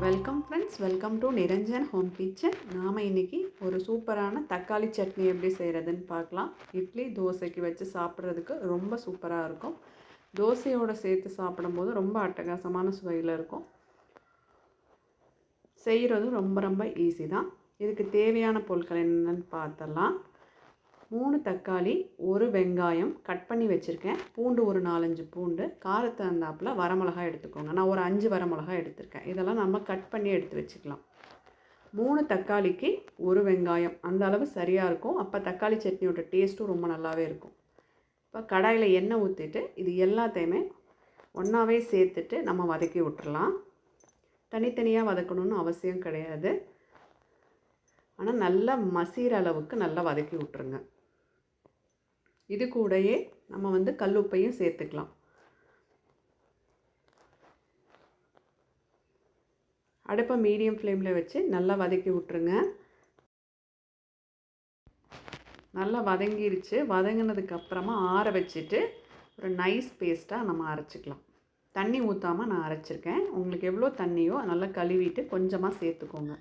Welcome friends, welcome to Niranjan home kitchen. நாம் இன்றைக்கி ஒரு சூப்பரான தக்காளி சட்னி எப்படி செய்கிறதுன்னு பார்க்கலாம். இட்லி தோசைக்கு வச்சு சாப்பிட்றதுக்கு ரொம்ப சூப்பராக இருக்கும். தோசையோடு சேர்த்து சாப்பிடும்போது ரொம்ப அட்டகாசமான சுவையில் இருக்கும். செய்கிறதும் ரொம்ப ரொம்ப ஈஸி தான். இதுக்கு தேவையான பொருட்கள் என்னென்னு பார்த்தலாம். 3 தக்காளி, 1 வெங்காயம் கட் பண்ணி வச்சுருக்கேன். பூண்டு ஒரு 4-5 பூண்டு, காரத்தை தகுந்தாப்பில் வரமிளகாய் எடுத்துக்கோங்க. நான் ஒரு 5 வரமிளகாய் எடுத்திருக்கேன். இதெல்லாம் நம்ம கட் பண்ணி எடுத்து வச்சுக்கலாம். 3 தக்காளிக்கு 1 வெங்காயம், அந்த அளவு சரியாக இருக்கும். அப்போ தக்காளி சட்னியோட டேஸ்ட்டும் ரொம்ப நல்லாவே இருக்கும். இப்போ கடாயில் எண்ணெய் ஊற்றிட்டு இது எல்லாத்தையுமே ஒன்றாவே சேர்த்துட்டு நம்ம வதக்கி விட்டுறலாம். தனித்தனியாக வதக்கணும்னு அவசியம் கிடையாது. ஆனால் நல்லா மசிகிற அளவுக்கு நல்லா வதக்கி விட்டுருங்க. இது கூடயே நம்ம கல்லுப்பையும் சேர்த்துக்கலாம். அடுப்பை மீடியம் ஃப்ளேமில் வச்சு நல்லா வதக்கி விட்டுருங்க. நல்லா வதங்கிருச்சு. வதங்கினதுக்கப்புறமா ஆற வச்சுட்டு ஒரு நைஸ் பேஸ்ட்டாக நம்ம அரைச்சிக்கலாம். தண்ணி ஊற்றாமல் நான் அரைச்சிருக்கேன். உங்களுக்கு எவ்வளோ தண்ணியோ நல்லா கழுவிட்டு கொஞ்சமாக சேர்த்துக்கோங்க.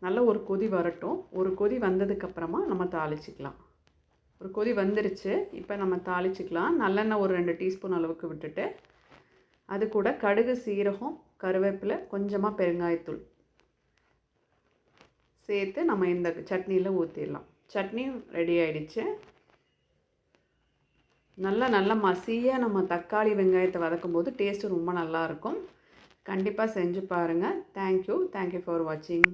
நல்லா ஒரு கொதி வரட்டும். ஒரு கொதி வந்ததுக்கப்புறமா நம்ம தாளிச்சிக்கலாம். ஒரு கொதி வந்துருச்சு. இப்போ நம்ம தாளிச்சிக்கலாம். நல்லெண்ணெய் ஒரு 2 டீஸ்பூன் அளவுக்கு விட்டுட்டு அது கூட கடுகு, சீரகம், கருவேப்பிலை, கொஞ்சமாக பெருங்காயத்தூள் சேர்த்து நம்ம இந்த சட்னியில் ஊற்றிடலாம். சட்னி ரெடி ஆகிடுச்சு. நல்லா மசியாக நம்ம தக்காளி வெங்காயத்தை வதக்கும் போது டேஸ்ட்டு ரொம்ப நல்லாயிருக்கும். கண்டிப்பாக செஞ்சு பாருங்கள். தேங்க்யூ ஃபார் வாட்சிங்.